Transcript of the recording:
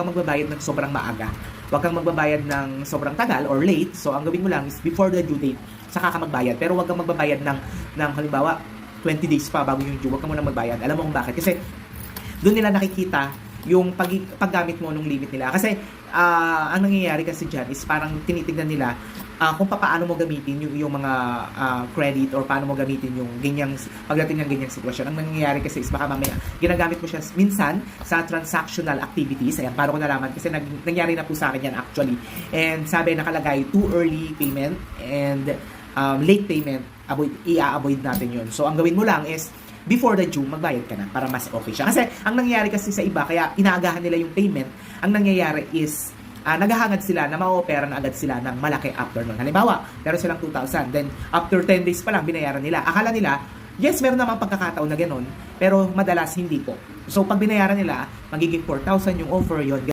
kang magbabayad ng sobrang maaga. Huwag kang magbabayad ng sobrang tagal or late. So, ang gawin mo lang is before the due date, saka ka magbayad. Pero huwag kang magbabayad ng halimbawa, 20 days pa bago yung due. Huwag ka muna magbayad. Alam mo kung bakit? Kasi doon nila nakikita yung paggamit mo nung limit nila. Kasi ang nangyayari kasi dyan is parang tinitignan nila kung paano mo gamitin yung mga credit or paano mo gamitin yung ganyang pagdating ng ganyang sitwasyon. Ang nangyayari kasi is baka mamaya ginagamit mo siya minsan sa transactional activities. Ayan, paano ko nalaman? Kasi nangyari na po sa akin yan actually. And sabi nakalagay too early payment and late payment, i-avoid natin yun. So ang gawin mo lang is before the due, magbayad ka na para mas okay siya. Kasi ang nangyayari kasi sa iba, kaya inaagahan nila yung payment, ang nangyayari is naghahangad sila na ma-opera na agad sila ng malaki after nun. Halimbawa, meron silang 2,000, then after 10 days pa lang binayaran nila. Akala nila, yes, meron namang pagkakataon na ganun, pero madalas hindi po. So pag binayaran nila, magiging 4,000 yung offer yon.